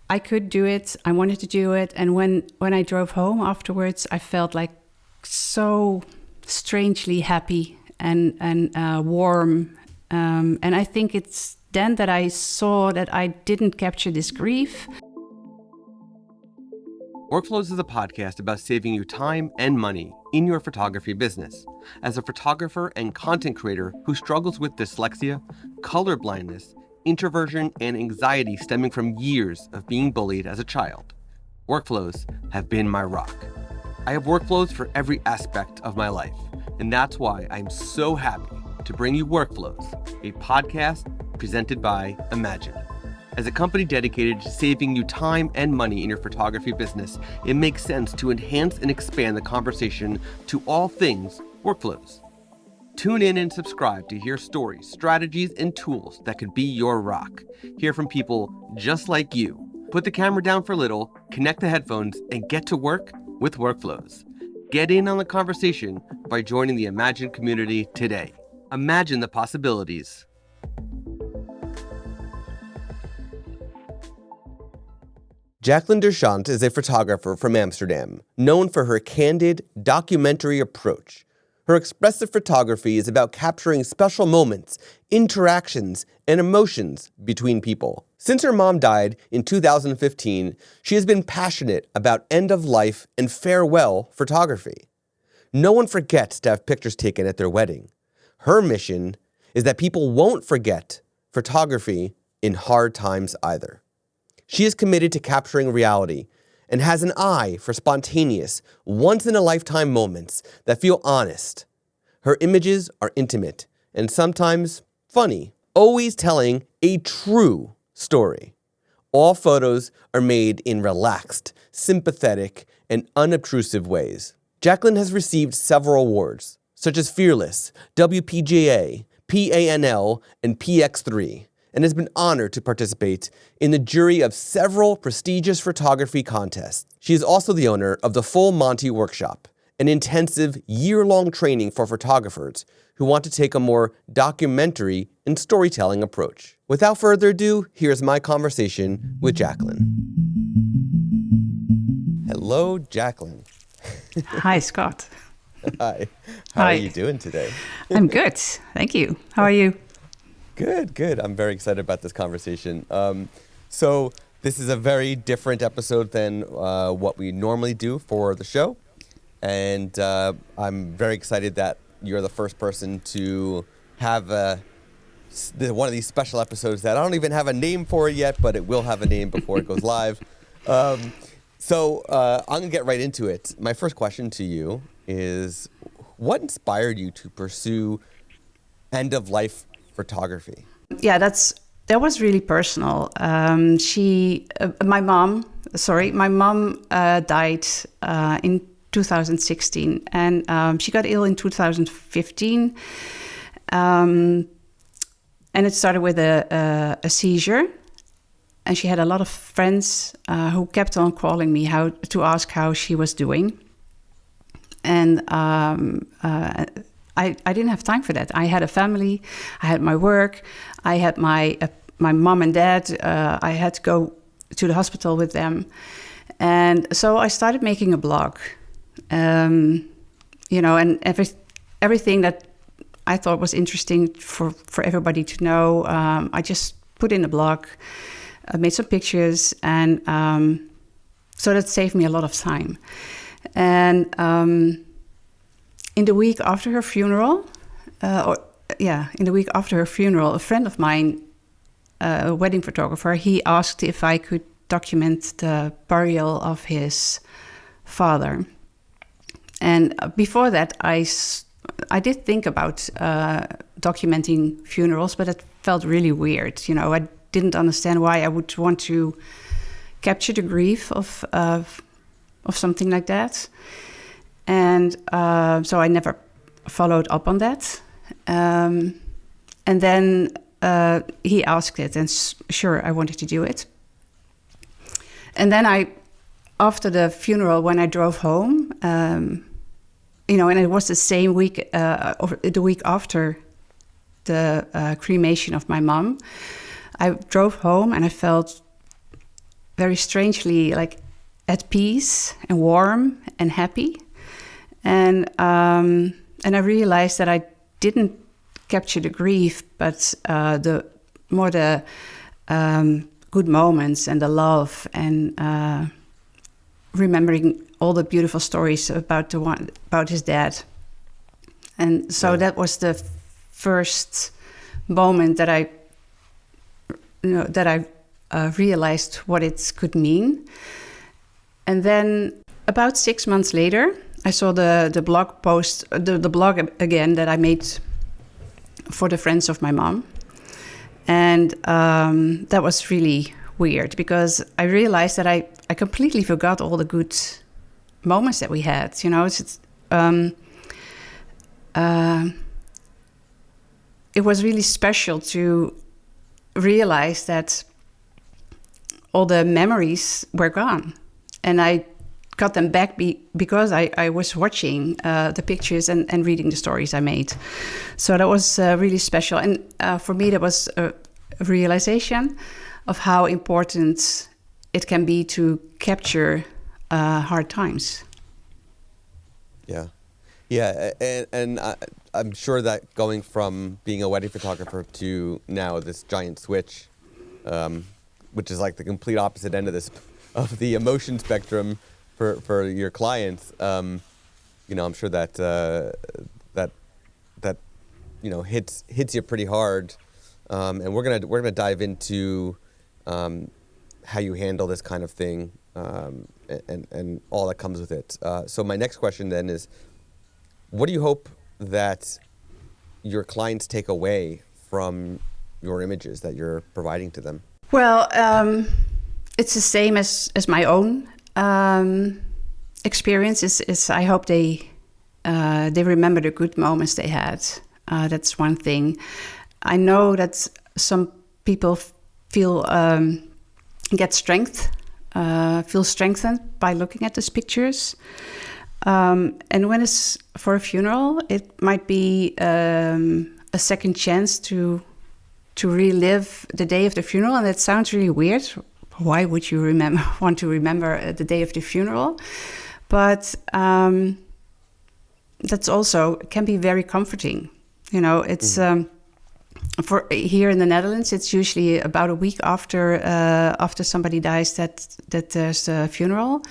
I could do it. I wanted to do it. And when I drove home afterwards, I felt like so strangely happy and warm. And I think it's then that I saw that I didn't capture this grief. Workflows is a podcast about saving you time and money in your photography business. As a photographer and content creator who struggles with dyslexia, color blindness, introversion, and anxiety stemming from years of being bullied as a child, workflows have been my rock. I have workflows for every aspect of my life, and that's why I'm so happy to bring you Workflows, a podcast presented by Imagine. As a company dedicated to saving you time and money in your photography business, it makes sense to enhance and expand the conversation to all things workflows. Tune in and subscribe to hear stories, strategies, and tools that could be your rock. Hear from people just like you. Put the camera down for a little, connect the headphones, and get to work with Workflows. Get in on the conversation by joining the Imagine community today. Imagine the possibilities. Jacqueline Dersjant is a photographer from Amsterdam, known for her candid, documentary approach. Her expressive photography is about capturing special moments, interactions, and emotions between people. Since her mom died in 2015, she has been passionate about end-of-life and farewell photography. No one forgets to have pictures taken at their wedding. Her mission is that people won't forget photography in hard times either. She is committed to capturing reality and has an eye for spontaneous, once-in-a-lifetime moments that feel honest. Her images are intimate and sometimes funny, always telling a true story. All photos are made in relaxed, sympathetic, and unobtrusive ways. Jacqueline has received several awards, such as Fearless, WPGA, PANL, and PX3, and has been honored to participate in the jury of several prestigious photography contests. She is also the owner of the Full Monty Workshop, an intensive year-long training for photographers who want to take a more documentary and storytelling approach. Without further ado, here's my conversation with Jacqueline. Hello, Jacqueline. Hi, Scott. Hi. How are you doing today? I'm good. Thank you. How are you? Good. I'm very excited about this conversation. So this is a very different episode than what we normally do for the show. And I'm very excited that you're the first person to have one of these special episodes that I don't even have a name for it yet, but it will have a name before it goes live. So I'm going to get right into it. My first question to you is, what inspired you to pursue end-of-life photography? Yeah, that was really personal. My mom died in 2016, and she got ill in 2015, and it started with a seizure. And she had a lot of friends who kept on calling me to ask how she was doing, and I didn't have time for that. I had a family, I had my work, I had my mom and dad. I had to go to the hospital with them, and so I started making a blog, and everything that I thought was interesting for everybody to know. I just put in a blog, made some pictures, and so that saved me a lot of time. And in the week after her funeral, a friend of mine, a wedding photographer, he asked if I could document the burial of his father. And before that, I did think about documenting funerals, but it felt really weird. I didn't understand why I would want to capture the grief of something like that. And so I never followed up on that. And then he asked it, and sure, I wanted to do it. And then after the funeral, when I drove home, and it was the same week, or the week after the cremation of my mom, I drove home and I felt very strangely like at peace and warm and happy. And I realized that I didn't capture the grief, but the good moments and the love, and remembering all the beautiful stories about his dad. And so that was the first moment that I realized what it could mean. And then about 6 months later, I saw the blog post, the blog again that I made for the friends of my mom. And that was really weird, because I realized that I completely forgot all the good moments that we had. It was really special to realize that all the memories were gone. And I got them back because I was watching the pictures and reading the stories I made. So that was really special. And for me, that was a realization of how important it can be to capture hard times. Yeah, and I'm sure that going from being a wedding photographer to now this giant switch, which is like the complete opposite end of the emotion spectrum for your clients, I'm sure that hits you pretty hard, and we're gonna dive into how you handle this kind of thing, and all that comes with it. So my next question then is, what do you hope that your clients take away from your images that you're providing to them? Well, it's the same as my own experience. Is I hope they remember the good moments they had. That's one thing. I know that some people feel strengthened by looking at these pictures. And when it's for a funeral, it might be a second chance to relive the day of the funeral. And that sounds really weird. Why would you want to remember the day of the funeral? But that's also can be very comforting. It's for here in the Netherlands, it's usually about a week after somebody dies that there's a funeral,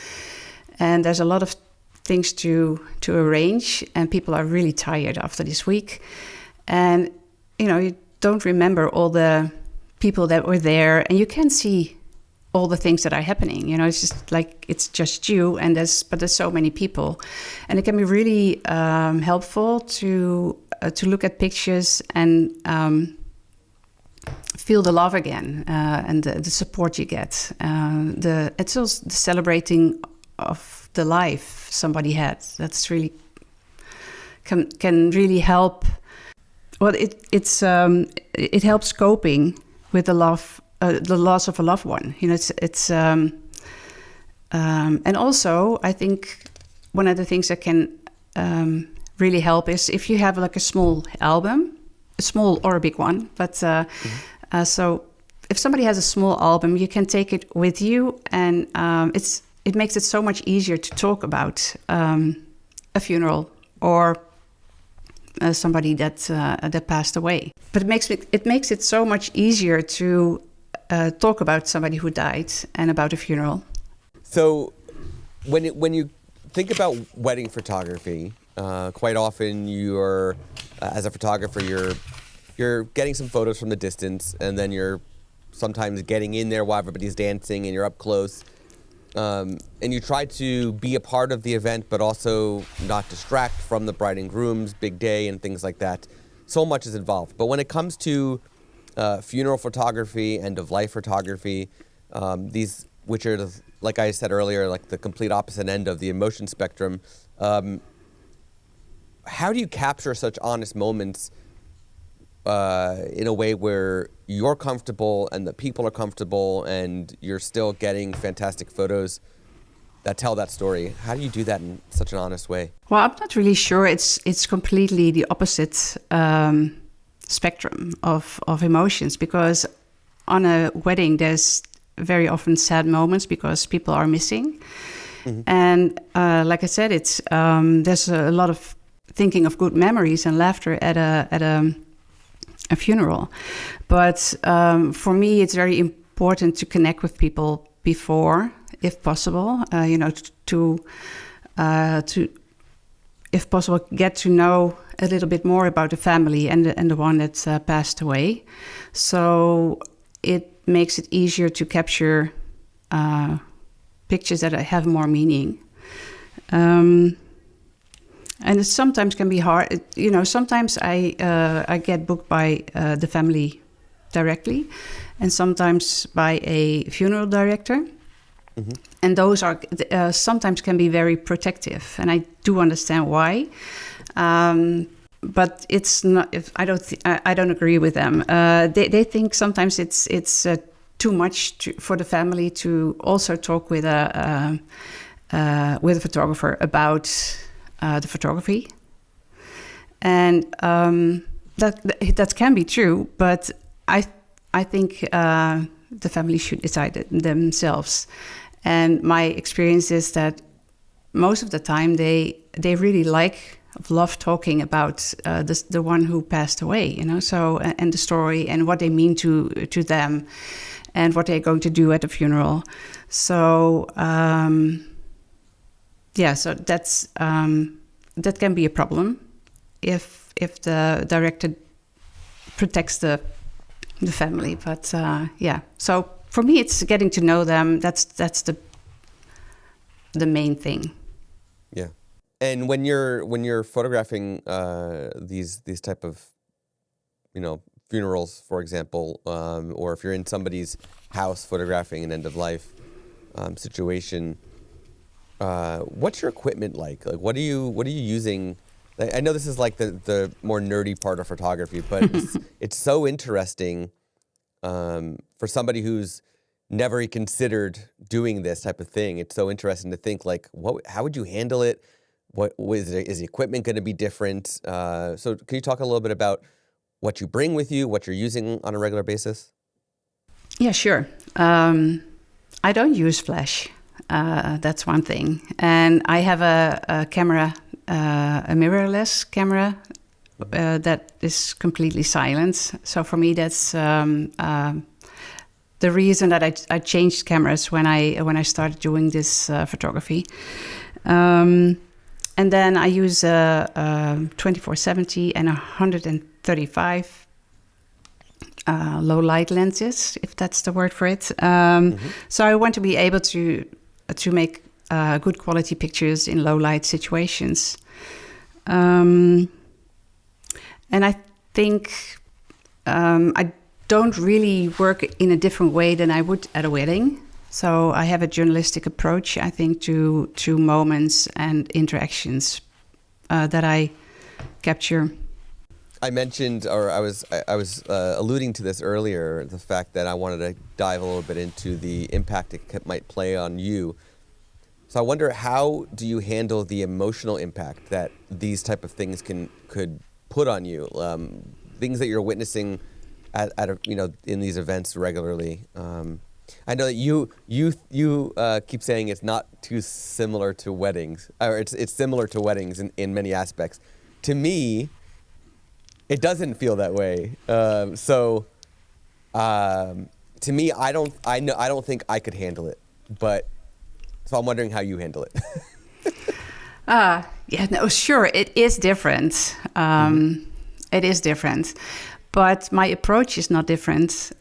and there's a lot of things to arrange, and people are really tired after this week, and you don't remember all the people that were there, and you can see all the things that are happening. It's just like it's just you, and there's so many people, and it can be really helpful to look at pictures and feel the love again, and the support you get. It's also the celebrating of the life somebody had. That's really can really help. Well, it helps coping with the loss of a loved one. And also I think one of the things that can really help is if you have like a small album, a small or a big one. But so if somebody has a small album, you can take it with you, and it makes it so much easier to talk about a funeral or somebody that passed away. But it makes it so much easier to talk about somebody who died and about a funeral. So when you think about wedding photography, quite often you're as a photographer you're getting some photos from the distance, and then you're sometimes getting in there while everybody's dancing and you're up close. And you try to be a part of the event, but also not distract from the bride and groom's big day and things like that. So much is involved. But when it comes to funeral photography, end-of-life photography, these, which are, like I said earlier, like the complete opposite end of the emotion spectrum, how do you capture such honest moments in a way where you're comfortable and the people are comfortable and you're still getting fantastic photos that tell that story? How do you do that in such an honest way? Well, I'm not really sure. It's completely the opposite spectrum of emotions, because on a wedding there's very often sad moments because people are missing. And like I said, it's there's a lot of thinking of good memories and laughter at a funeral. But for me, it's very important to connect with people before, if possible. To if possible, get to know a little bit more about the family and the one that passed away. So it makes it easier to capture pictures that have more meaning. And it sometimes can be hard. Sometimes I get booked by the family directly, and sometimes by a funeral director. And those are sometimes can be very protective, and I do understand why. But it's not. I don't agree with them. They think sometimes it's too much for the family to also talk with a photographer about the photography, and that can be true. But I think the family should decide it themselves. And my experience is that most of the time they really love talking about the one who passed away, so and the story and what they mean to them, and what they're going to do at the funeral. So so that's that can be a problem if the director protects the family. But so for me, it's getting to know them. That's the main thing. Yeah. And when you're photographing these type of funerals, for example, or if you're in somebody's house photographing an end of life situation, what's your equipment like? Like what are you using? I know this is like the more nerdy part of photography, but it's so interesting for somebody who's never considered doing this type of thing. It's so interesting to think like, how would you handle it? Is the equipment going to be different? So can you talk a little bit about what you bring with you, what you're using on a regular basis? Yeah, sure. I don't use flash. That's one thing. And I have a camera, a mirrorless camera that is completely silent. So for me, that's the reason that I changed cameras when I started doing this photography. And then I use a 24-70 and 135 low light lenses, if that's the word for it. So I want to be able to make good quality pictures in low light situations. And I think I don't really work in a different way than I would at a wedding. So I have a journalistic approach, I think, to moments and interactions that I capture. I mentioned, or I was alluding to this earlier, the fact that I wanted to dive a little bit into the impact it might play on you. So I wonder, how do you handle the emotional impact that these type of things could put on you? Things that you're witnessing at in these events regularly. I know that you keep saying it's not too similar to weddings, or it's similar to weddings in many aspects. To me, it doesn't feel that way. To me, I don't think I could handle it. But so I'm wondering how you handle it. Sure, it is different. It is different. But my approach is not different.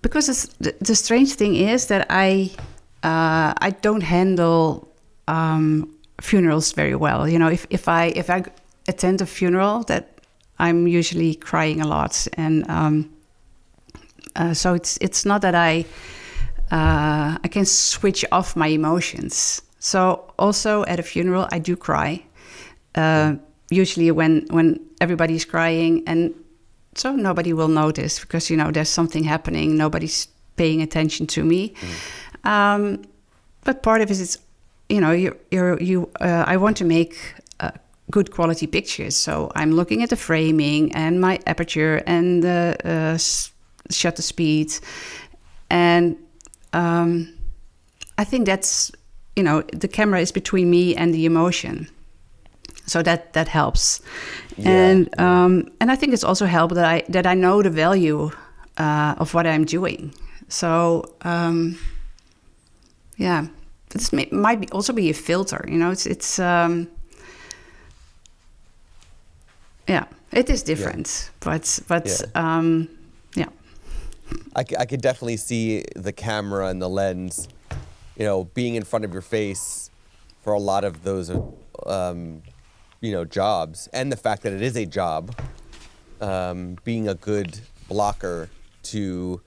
Because the strange thing is that I don't handle funerals very well. If I attend a funeral, that I'm usually crying a lot, and so it's not that I can switch off my emotions. So also at a funeral, I do cry. Usually when everybody's crying, and so nobody will notice because there's something happening. Nobody's paying attention to me. But part of it is, I want to make good quality pictures. So I'm looking at the framing and my aperture and the shutter speed. And I think that's, the camera is between me and the emotion. So that helps. Yeah. And I think it's also helped that I know the value of what I'm doing. So this might also be a filter. It's it is different, but yeah. I could definitely see the camera and the lens, being in front of your face for a lot of those, jobs, and the fact that it is a job, being a good blocker to,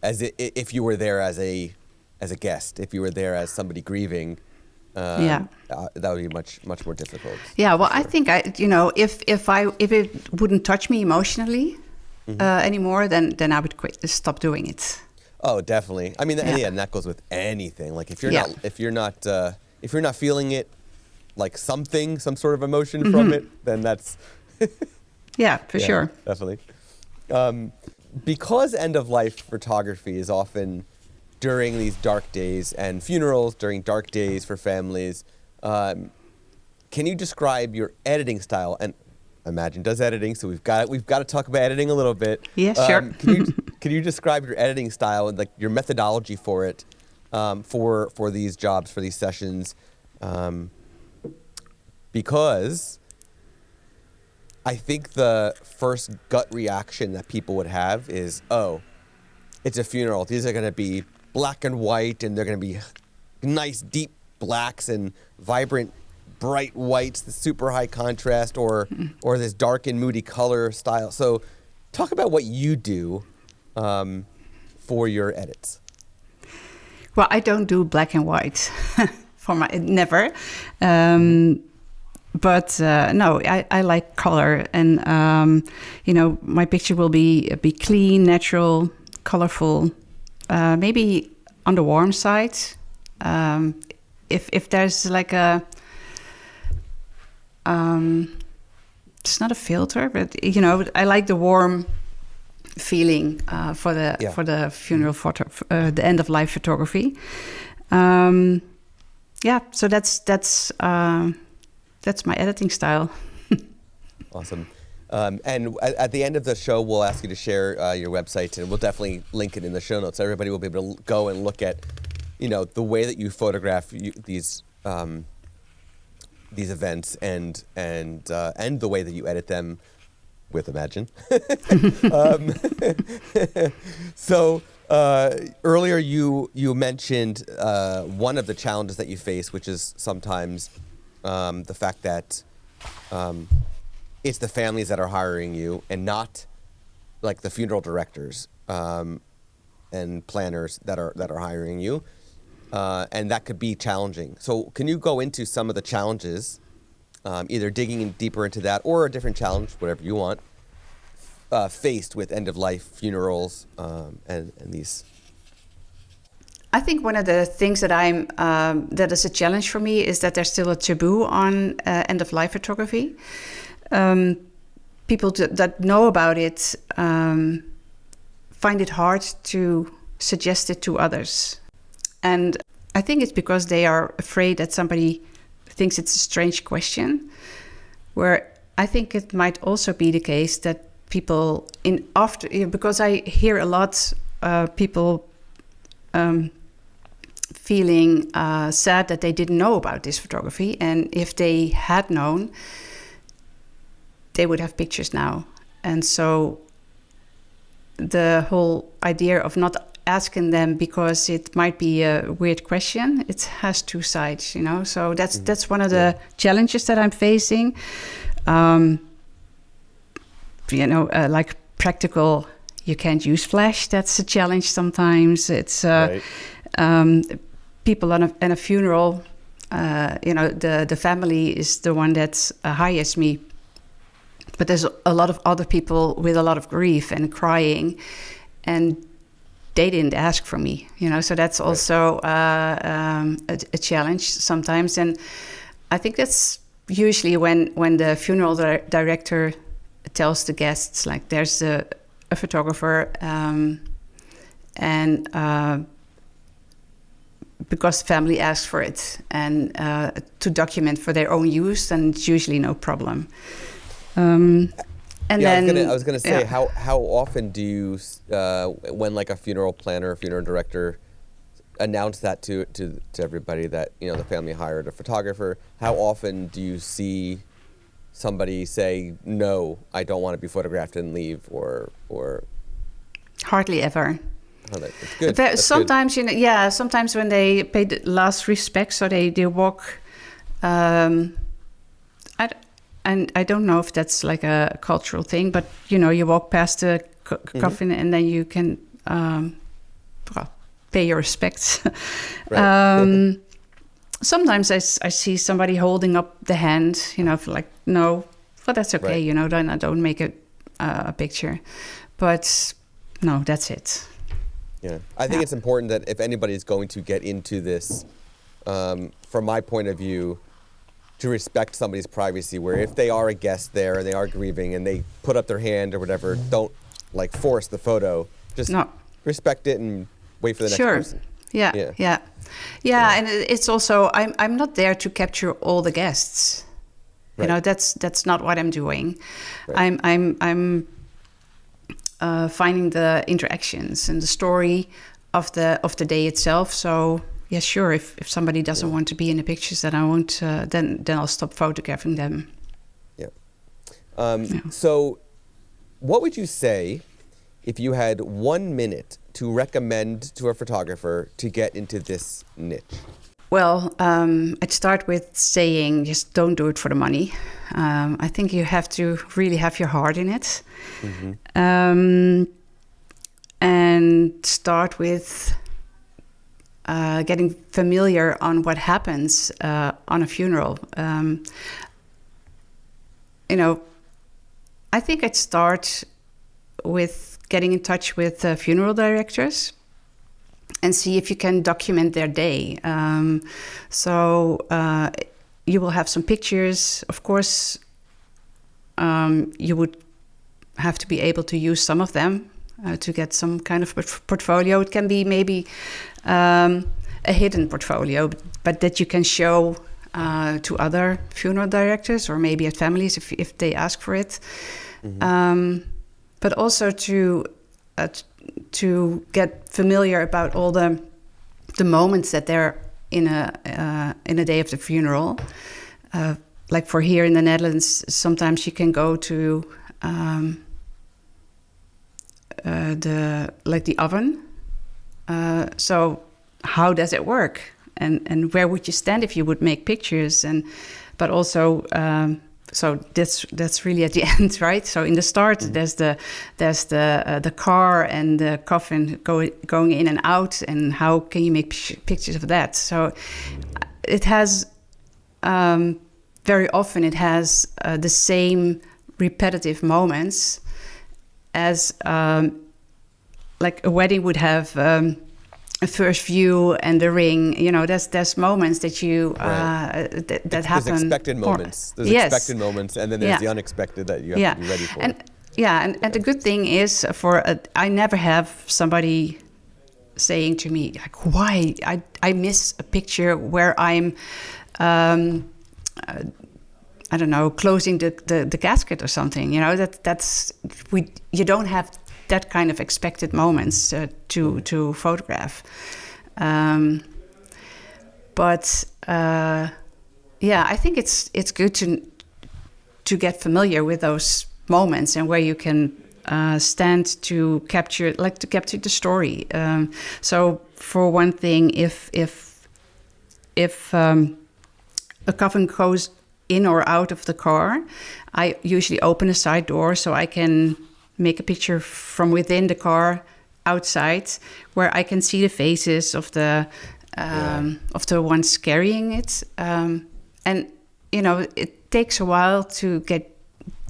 if you were there as a guest, if you were there as somebody grieving, that would be much more difficult. Yeah, well, sure. I think if it wouldn't touch me emotionally anymore, then I would stop doing it. Oh, definitely. I mean, and that goes with anything. Like if you're not feeling it, like some sort of emotion from it, then that's for sure. Definitely. Because end-of-life photography is often during these dark days and funerals, during dark days for families, can you describe your editing style? And Imagen does editing, so we've got to talk about editing a little bit. Yeah, sure. Can you describe your editing style and like your methodology for it, for these jobs, for these sessions? Because I think the first gut reaction that people would have is, oh, it's a funeral. These are going to be black and white, and they're going to be nice, deep blacks and vibrant, bright whites, the super high contrast, or this dark and moody color style. So talk about what you do for your edits. Well, I don't do black and white never. But no, I like color, and my picture will be clean, natural, colorful, maybe on the warm side. If there's like it's not a filter, but I like the warm feeling for the funeral photo, the end of life photography. So that's my editing style. Awesome. And at the end of the show, we'll ask you to share your website, and we'll definitely link it in the show notes. Everybody will be able to go and look at, the way that you photograph these events, and the way that you edit them with Imagen. So earlier you mentioned one of the challenges that you face, which is sometimes the fact that it's the families that are hiring you, and not like the funeral directors and planners that are hiring you, and that could be challenging. So can you go into some of the challenges, either digging deeper into that or a different challenge, whatever you want, faced with end-of-life funerals and these? I think one of the things that is a challenge for me is that there's still a taboo on end-of-life photography. People that know about it find it hard to suggest it to others. And I think it's because they are afraid that somebody thinks it's a strange question, where I think it might also be the case that people because I hear a lot people feeling sad that they didn't know about this photography, and if they had known, they would have pictures now. And so the whole idea of not asking them because it might be a weird question, it has two sides, so that's one of the challenges that I'm facing. Like practical, you can't use flash, that's a challenge sometimes. It's right. People in a funeral, the family is the one that hires me, but there's a lot of other people with a lot of grief and crying, and they didn't ask for me, so that's also a challenge sometimes. And I think that's usually when the funeral director tells the guests, like, there's a photographer, and because the family asks for it, and to document for their own use, then it's usually no problem. And then I was gonna say, how often do you, when like a funeral planner or funeral director announce that to everybody that, you know, the family hired a photographer, how often do you see somebody say, no, I don't want to be photographed, and leave, or? Hardly ever. Oh, that's good. Sometimes, you know, sometimes when they pay the last respects, so they walk. I don't know if that's like a cultural thing, but you know, you walk past the coffin and then you can pay your respects. Right. Sometimes I see somebody holding up the hand, you know, for like, no, but that's okay, right. You know, then I don't make a picture. But no, that's it. Yeah, I think it's important that if anybody's going to get into this, from my point of view, to respect somebody's privacy, where if they are a guest there and they are grieving and they put up their hand or whatever, don't like force the photo. Just respect it and wait for the next person. Yeah. And it's also, I'm not there to capture all the guests. Right. You know, that's not what I'm doing. Right. I'm finding the interactions and the story of the day itself. So yeah, sure. If somebody doesn't want to be in the pictures, then I won't. Then I'll stop photographing them. Yeah. So, what would you say if you had 1 minute to recommend to a photographer to get into this niche? Well, I'd start with saying just don't do it for the money. I think you have to really have your heart in it. Mm-hmm. And start with getting familiar on what happens on a funeral. You know, I think I'd start with getting in touch with funeral directors and see if you can document their day. So you will have some pictures. Of course, you would have to be able to use some of them to get some kind of portfolio. It can be maybe a hidden portfolio, but that you can show to other funeral directors or maybe at families if they ask for it. Mm-hmm. But also to get familiar about all the moments that they're in a day of the funeral. Like for here in the Netherlands, sometimes you can go to the oven. So how does it work? And where would you stand if you would make pictures? But also, so that's really at the end, right? So in the start, mm-hmm. there's the car and the coffin going in and out, and how can you make pictures of that? So it has very often it has the same repetitive moments as like a wedding would have. A first view and the ring, you know, there's moments that you that happen. There's expected moments. There's expected moments, and then there's the unexpected that you have to be ready for. And the good thing is, I never have somebody saying to me like, "Why I miss a picture where I'm, I don't know, closing the casket or something." You know, you don't have that kind of expected moments to photograph. But I think it's good to get familiar with those moments and where you can stand to capture the story. So for one thing, if a coffin goes in or out of the car, I usually open a side door so I can make a picture from within the car outside, where I can see the faces of the ones carrying it. And you know, it takes a while to get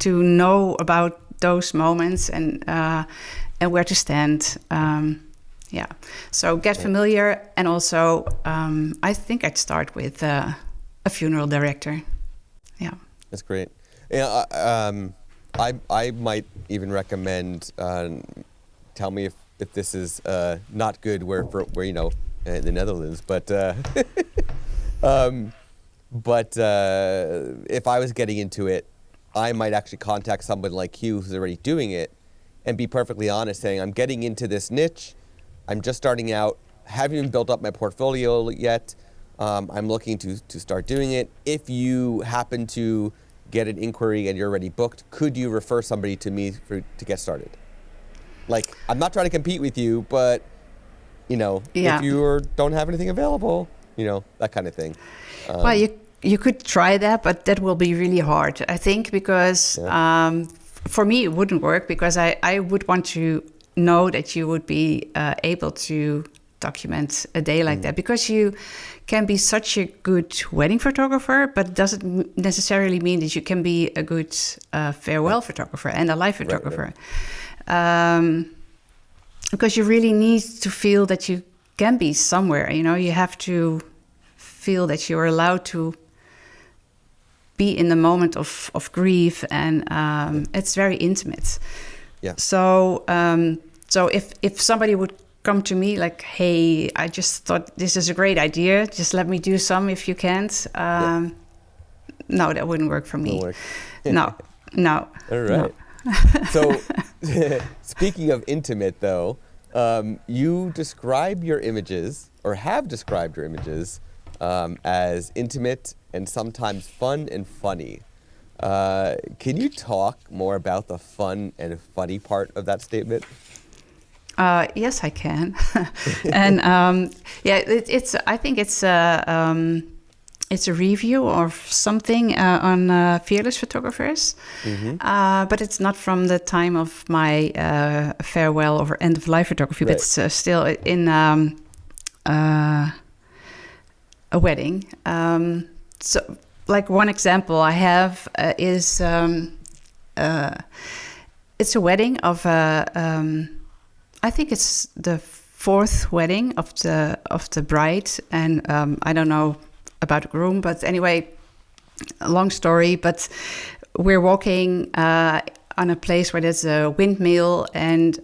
to know about those moments and where to stand. So get familiar, and also I think I'd start with a funeral director. Yeah. That's great. Yeah, I might even recommend. Tell me if this is not good where in the Netherlands, but if I was getting into it, I might actually contact someone like you who's already doing it, and be perfectly honest, saying I'm getting into this niche. I'm just starting out. Haven't even built up my portfolio yet. I'm looking to start doing it. If you happen to get an inquiry and you're already booked, could you refer somebody to me to get started? Like, I'm not trying to compete with you, but, if you don't have anything available, that kind of thing. Well, you could try that, but that will be really hard, I think, because for me, it wouldn't work, because I would want to know that you would be able to document a day like that, because you can be such a good wedding photographer, but it doesn't necessarily mean that you can be a good farewell photographer and a live photographer. Right. Because you really need to feel that you can be somewhere. You have to feel that you're allowed to be in the moment of grief, and it's very intimate. Yeah. So if somebody would come to me like, hey, I just thought this is a great idea, just let me do some if you can't. No, that wouldn't work for me. Work. No. All right. No. So speaking of intimate, though, you describe your images, or have described your images, as intimate and sometimes fun and funny. Can you talk more about the fun and funny part of that statement? Yes, I can. And I think it's a review or something on fearless photographers, but it's not from the time of my farewell or end of life photography, right. But it's still in a wedding. So, like, one example I have is it's a wedding of I think it's the fourth wedding of the bride, and I don't know about the groom, but anyway, a long story. But we're walking on a place where there's a windmill, and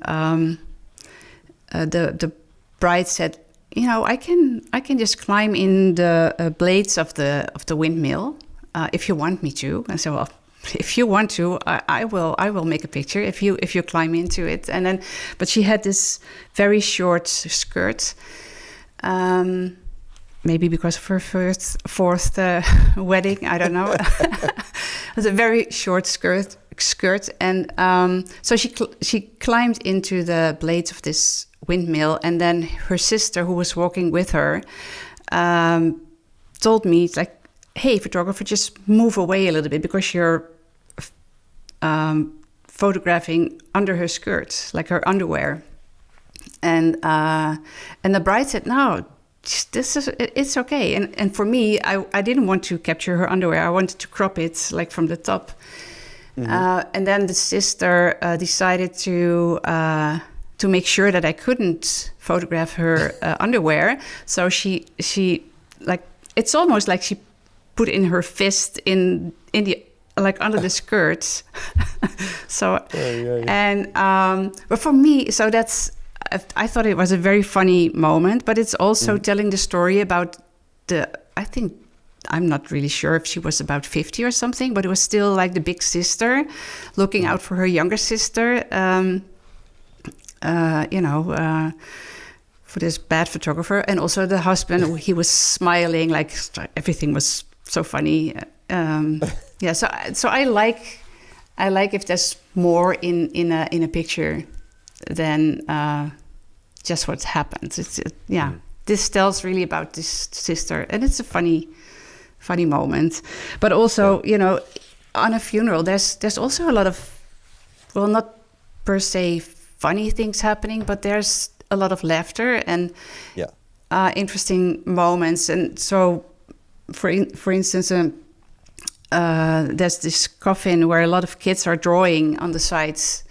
the bride said, I can just climb in the blades of the windmill if you want me to. I said, well, if you want to, I will make a picture if you climb into it. And then, but she had this very short skirt, maybe because of her fourth wedding, I don't know. It was a very short skirt, and so she climbed into the blades of this windmill, and then her sister, who was walking with her, told me, it's like, hey, photographer, just move away a little bit because you're photographing under her skirt, like her underwear. And the bride said, no, it's okay. And for me, I didn't want to capture her underwear. I wanted to crop it like from the top. And then the sister decided to make sure that I couldn't photograph her underwear. So she like, it's almost like she put in her fist in the, like, under the skirt. So, and but for me, so I thought it was a very funny moment, but it's also telling the story about I think, I'm not really sure if she was about 50 or something, but it was still like the big sister looking out for her younger sister, for this bad photographer. And also the husband, he was smiling, like everything was so funny. So I like if there's more in a picture than just what happens. This tells really about this sister, and it's a funny moment. But also, on a funeral, there's also a lot of, well, not per se funny things happening, but there's a lot of laughter and interesting moments. And so, for instance, there's this coffin where a lot of kids are drawing on the sides,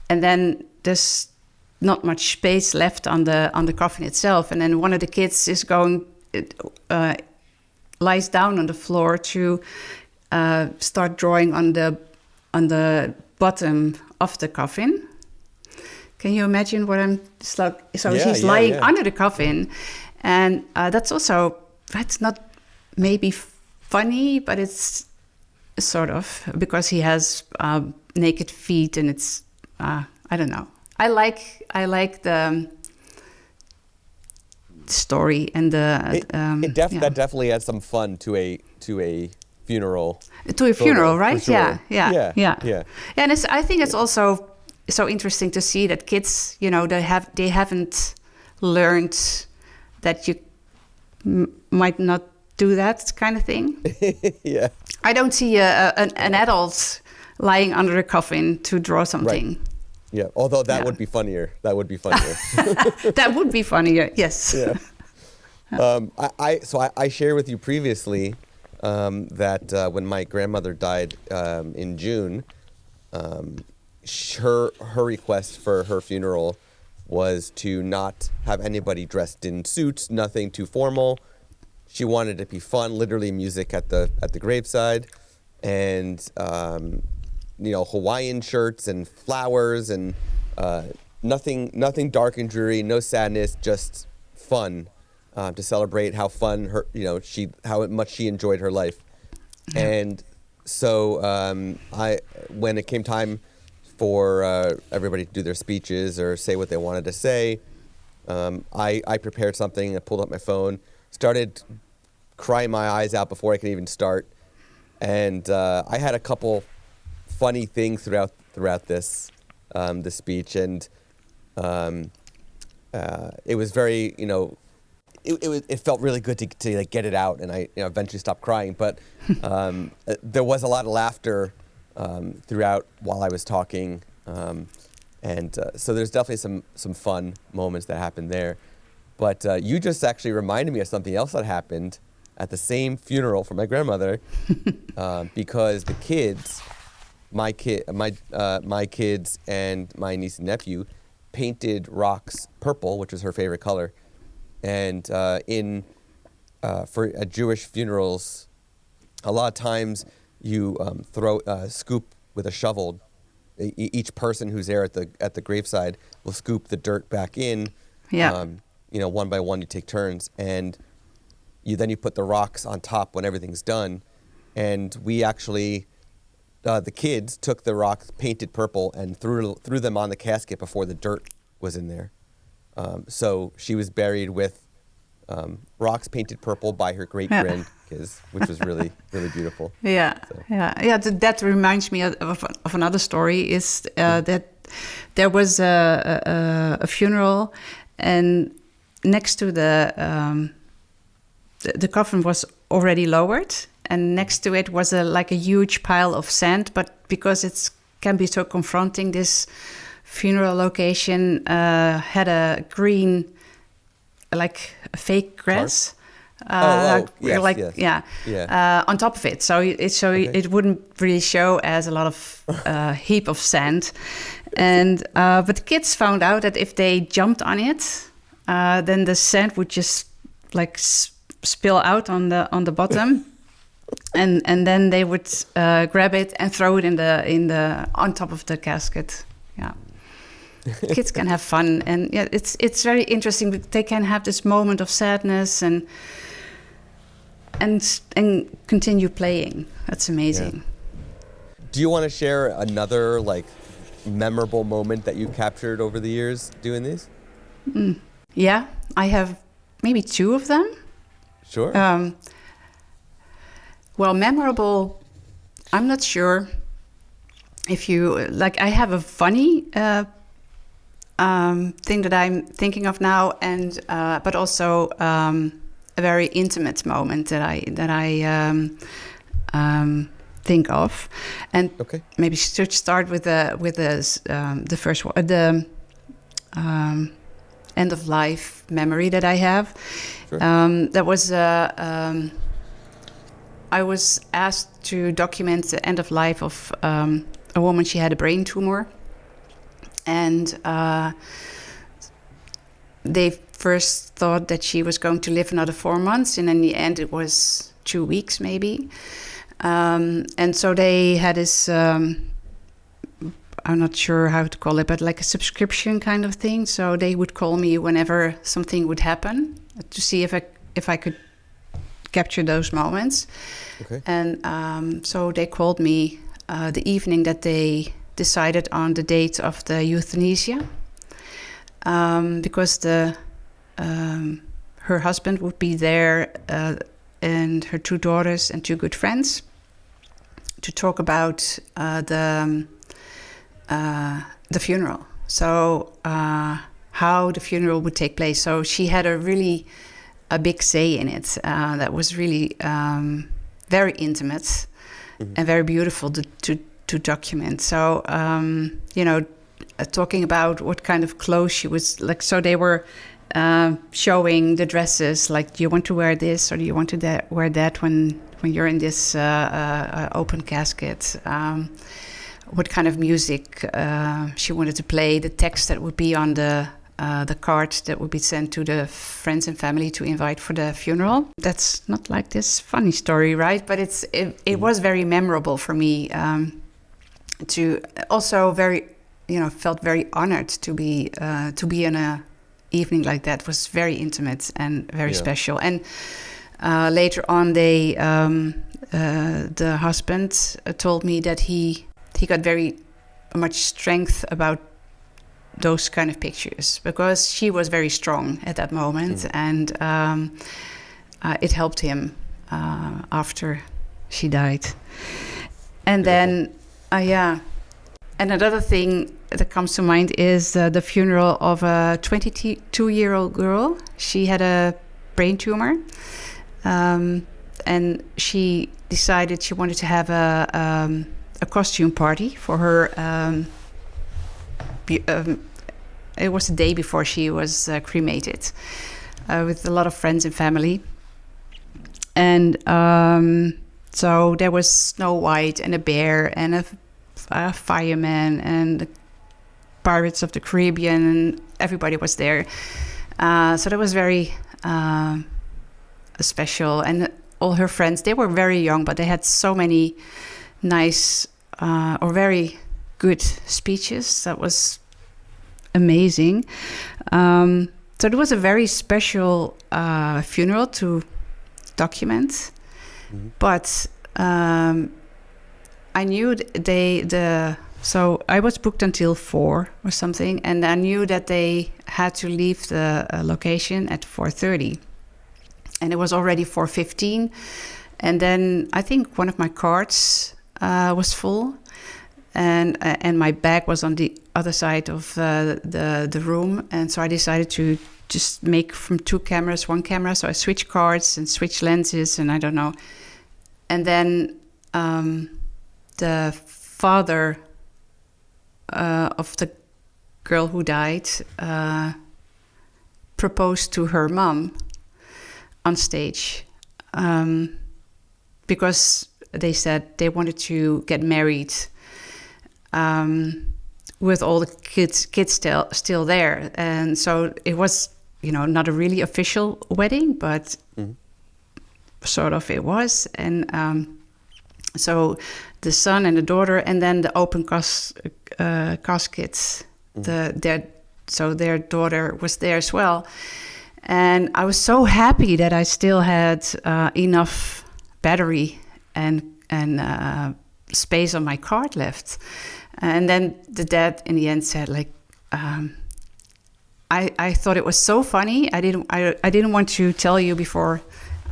and then there's not much space left on the coffin itself. And then one of the kids is going lies down on the floor to start drawing on the bottom of the coffin. Can you imagine what I'm... So he's lying under the coffin. And that's not maybe funny, but it's sort of, because he has naked feet, and it's, I don't know. I like the story and the... That definitely adds some fun to a funeral. To a funeral, right? Sure. Yeah. And I think it's also so interesting to see that kids, they haven't learned that you might not do that kind of thing. Yeah. I don't see an adult lying under a coffin to draw something. Right. Yeah, although that would be funnier. That would be funnier. That would be funnier, yes. Yeah. I shared with you previously that when my grandmother died in June, her request for her funeral was to not have anybody dressed in suits, nothing too formal. She wanted it to be fun, literally music at the graveside, and Hawaiian shirts and flowers and nothing dark and dreary, no sadness, just fun to celebrate how fun her, how much she enjoyed her life. Yeah. And so when it came time for everybody to do their speeches or say what they wanted to say, I prepared something. I pulled up my phone, started crying my eyes out before I could even start, and I had a couple funny things throughout this speech, and it was very, it felt really good to like get it out, and I eventually stopped crying. But there was a lot of laughter throughout while I was talking, and so there's definitely some fun moments that happened there. But you just actually reminded me of something else that happened at the same funeral for my grandmother, because the kids, my kids and my niece and nephew painted rocks purple, which was her favorite color. And for at Jewish funerals, a lot of times you scoop with a shovel. Each person who's there at the graveside will scoop the dirt back in. Yeah. One by one, you take turns, and you put the rocks on top when everything's done. And we actually, the kids took the rocks painted purple and threw them on the casket before the dirt was in there. So she was buried with rocks painted purple by her great grandkids, which was really, really beautiful. Yeah, so. Yeah. That reminds me of another story. Is that there was a funeral, and next to the coffin was already lowered, and next to it was a huge pile of sand. But because it can be so confronting, this funeral location had a green, like fake grass, yes. On top of it, so it wouldn't really show as a lot of heap of sand. And but the kids found out that if they jumped on it, then the sand would just spill out on the bottom. and then they would grab it and throw it in the on top of the casket. Yeah. Kids can have fun, and it's very interesting. They can have this moment of sadness and continue playing. That's amazing. Yeah. Do you want to share another memorable moment that you captured over the years doing these? Yeah, I have maybe two of them. Sure. Well, memorable, I'm not sure if you I have a funny thing that I'm thinking of now, and but also a very intimate moment that I think of, and maybe should start with the first one, the end of life memory that I have. Sure. That was I was asked to document the end of life of a woman. She had a brain tumor. And they first thought that she was going to live another 4 months, and in the end it was 2 weeks maybe. And so they had this, I'm not sure how to call it, but like a subscription kind of thing. So they would call me whenever something would happen to see if I could capture those moments. Okay. And so they called me the evening that they decided on the date of the euthanasia, because her husband would be there, and her 2 daughters and 2 good friends, to talk about the funeral. So how the funeral would take place. So she had a big say in it. That was really very intimate and very beautiful to document. So talking about what kind of clothes she was like. So they were showing the dresses, like, do you want to wear this or do you want to wear that when you're in this open casket? What kind of music she wanted to play, the text that would be on the card that would be sent to the friends and family to invite for the funeral. That's not like this funny story, right? But it was very memorable for me, to also very, felt very honored to be in a evening like that. It was very intimate and very special. And later on, the husband told me that he got very much strength about those kind of pictures, because she was very strong at that moment, and it helped him after she died. And then, and another thing that comes to mind is the funeral of a 22-year-old girl. She had a brain tumor, and she decided she wanted to have a costume party for her. It was the day before she was cremated, with a lot of friends and family. And so there was Snow White and a bear and a fireman and the Pirates of the Caribbean, and everybody was there. So that was very special. And all her friends, they were very young, but they had so many nice or very good speeches. That was amazing. So it was a very special funeral to document. But I knew so I was booked until 4 or something, and I knew that they had to leave the location at 4:30, and it was already 4:15. And then I think one of my cards was full, and my bag was on the other side of the room, and so I decided to just make from 2 cameras 1 camera. So I switched cards and switched lenses, and I don't know. And then the father of the girl who died proposed to her mom on stage, because they said they wanted to get married with all the kids still there. And so it was, not a really official wedding, but sort of it was. And so the son and the daughter, and then the open caskets, so their daughter was there as well. And I was so happy that I still had enough battery and space on my card left. And then the dad in the end said, like, I thought it was so funny. I didn't want to tell you before.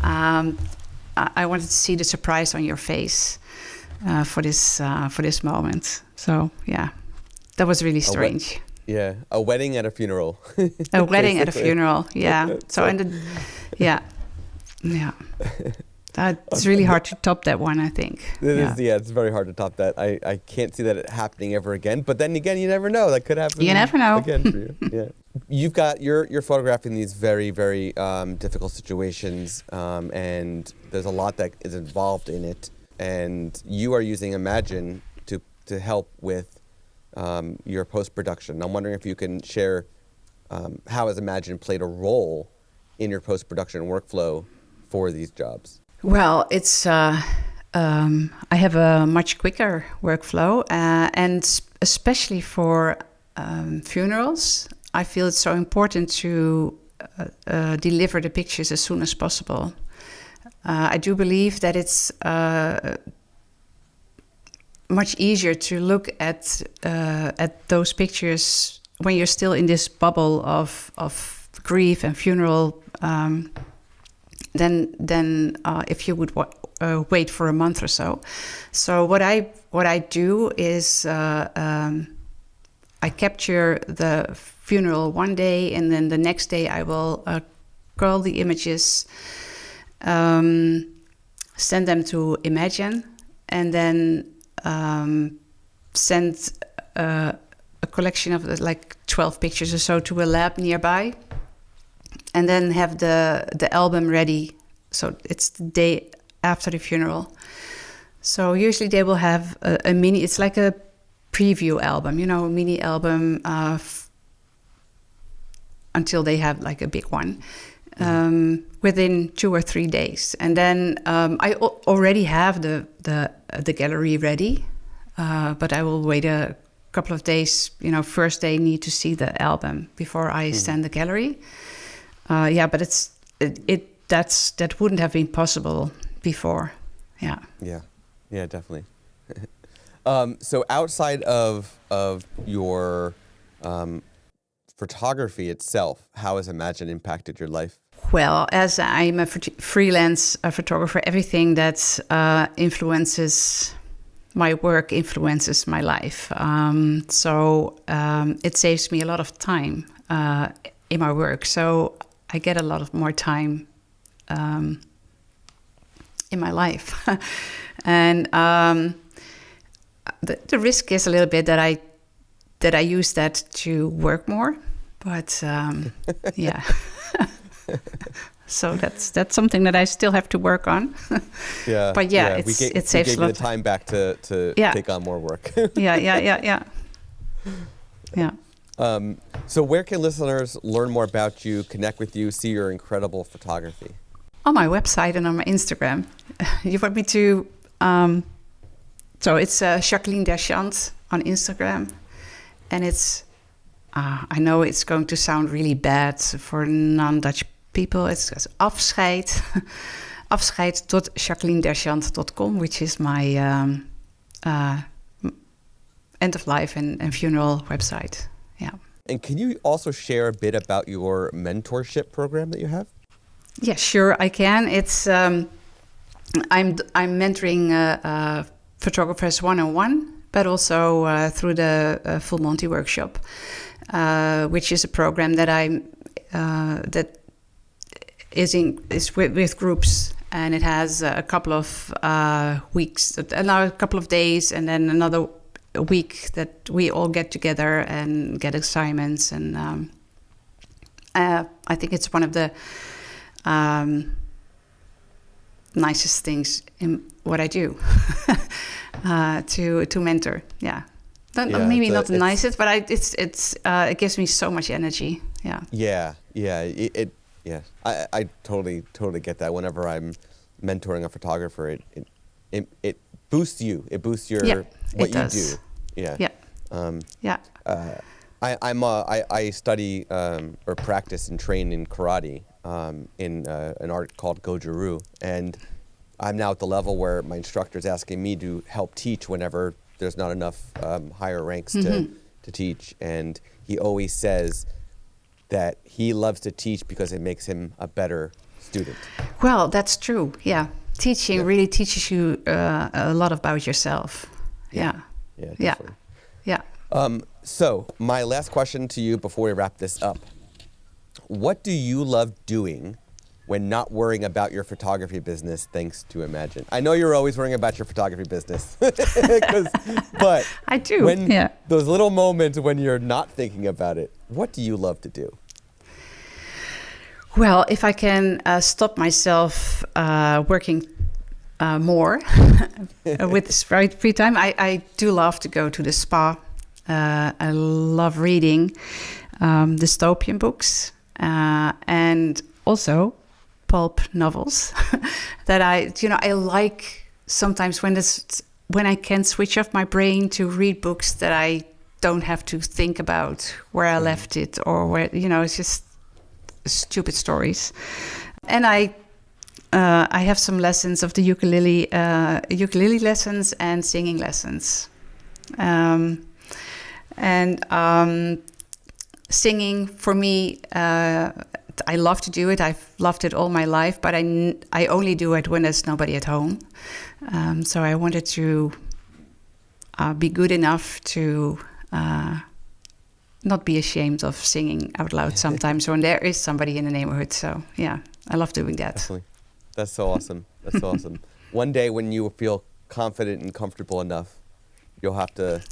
I wanted to see the surprise on your face for this moment. So yeah, that was really strange. A wedding at a funeral. A wedding at a funeral. Yeah. So yeah. It's really hard to top that one, I think. It's very hard to top that. I can't see that happening ever again. But then again, you never know. That could happen. You never know. Again for you. Yeah. You've got you're photographing these very, very difficult situations, and there's a lot that is involved in it. And you are using Imagen to help with your post-production. I'm wondering if you can share how has Imagine played a role in your post-production workflow for these jobs? Well, it's I have a much quicker workflow, and especially for funerals, I feel it's so important to deliver the pictures as soon as possible. I do believe that it's much easier to look at those pictures when you're still in this bubble of grief and funeral, than if you would wait for a month or so. So what I do is I capture the funeral one day, and then the next day I will curl the images, send them to Imagen, and then send a collection of like 12 pictures or so to a lab nearby, and then have the album ready. So it's the day after the funeral. So usually they will have a mini, it's like a preview album, a mini album until they have like a big one, within 2 or 3 days. And then I already have the gallery ready, but I will wait a couple of days. First they need to see the album before I send the gallery. But that wouldn't have been possible before. Yeah, definitely. So outside of your photography itself, how has Imagine impacted your life? Well, as I'm a freelance photographer, everything that influences my work influences my life. So it saves me a lot of time in my work. So I get a lot of more time in my life. And the risk is a little bit that I use that to work more, but yeah. So that's something that I still have to work on. Yeah. But it saves a lot. The time back to take on more work. Yeah. So where can listeners learn more about you, connect with you, see your incredible photography? On my website and on my Instagram. You want me to... So it's Jacqueline Dersjant on Instagram. And it's... I know it's going to sound really bad for non-Dutch people. It's afscheid. afscheid.jacquelinedersjant.com, which is my end of life and funeral website. Yeah. And can you also share a bit about your mentorship program that you have? Yeah, sure, I can. It's I'm mentoring photographers one-on-one, but also through the Full Monty workshop, which is a program that that is with groups, and it has a couple of weeks, now a couple of days, and then another week that we all get together and get assignments. And I think it's one of the nicest things in what I do to mentor. Yeah, maybe not the nicest, but it gives me so much energy. Yeah. I totally get that. Whenever I'm mentoring a photographer, it boosts you. It boosts your what you do. I study or practice and train in karate in an art called Goju-ryu, and I'm now at the level where my instructor is asking me to help teach whenever there's not enough higher ranks to teach, and he always says that he loves to teach because it makes him a better student. Well, that's true. Yeah, teaching really teaches you a lot about yourself. Yeah, definitely. Yeah. So my last question to you before we wrap this up: what do you love doing when not worrying about your photography business thanks to Imagine? I know you're always worrying about your photography business, but I do. Those little moments when you're not thinking about it, what do you love to do? Well, if I can stop myself working more with this free time, I do love to go to the spa. I love reading. dystopian books, and also pulp novels that I like sometimes when I can switch off my brain to read books that I don't have to think about where I left it or where, it's just stupid stories. And I have some lessons of the ukulele lessons and singing lessons. Singing for me, I love to do it. I've loved it all my life, but I only do it when there's nobody at home. So I wanted to be good enough to not be ashamed of singing out loud sometimes when there is somebody in the neighborhood. So yeah, I love doing that. Definitely. That's so awesome. That's so awesome. One day when you feel confident and comfortable enough, you'll have to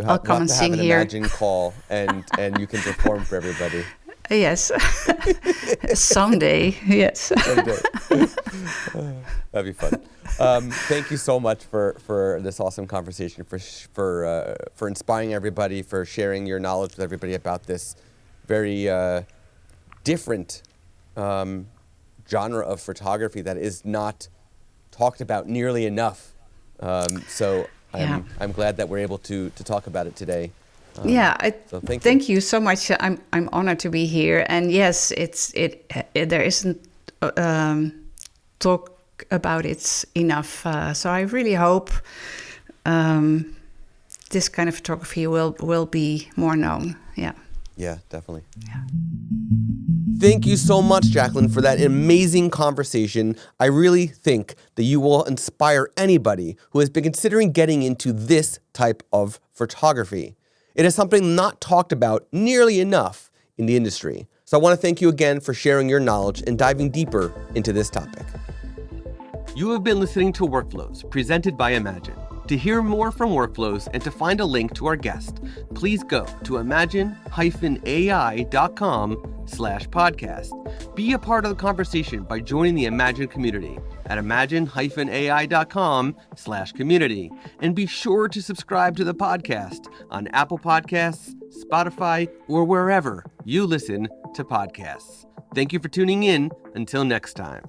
have an Imagine call and you can perform for everybody. Yes. Someday, yes. Someday. That'd be fun. Thank you so much for this awesome conversation, for inspiring everybody, for sharing your knowledge with everybody about this very different genre of photography that is not talked about nearly enough. So I'm glad that we're able to talk about it today. So thank you so much. I'm honored to be here. And yes, there isn't talk about it enough. So I really hope this kind of photography will be more known. Yeah. Yeah, definitely. Yeah. Thank you so much, Jacqueline, for that amazing conversation. I really think that you will inspire anybody who has been considering getting into this type of photography. It is something not talked about nearly enough in the industry. So I want to thank you again for sharing your knowledge and diving deeper into this topic. You have been listening to Workflows, presented by Imagine. To hear more from Workflows and to find a link to our guest, please go to imagen-ai.com/podcast. Be a part of the conversation by joining the Imagine community at imagen-ai.com/community. And be sure to subscribe to the podcast on Apple Podcasts, Spotify, or wherever you listen to podcasts. Thank you for tuning in. Until next time.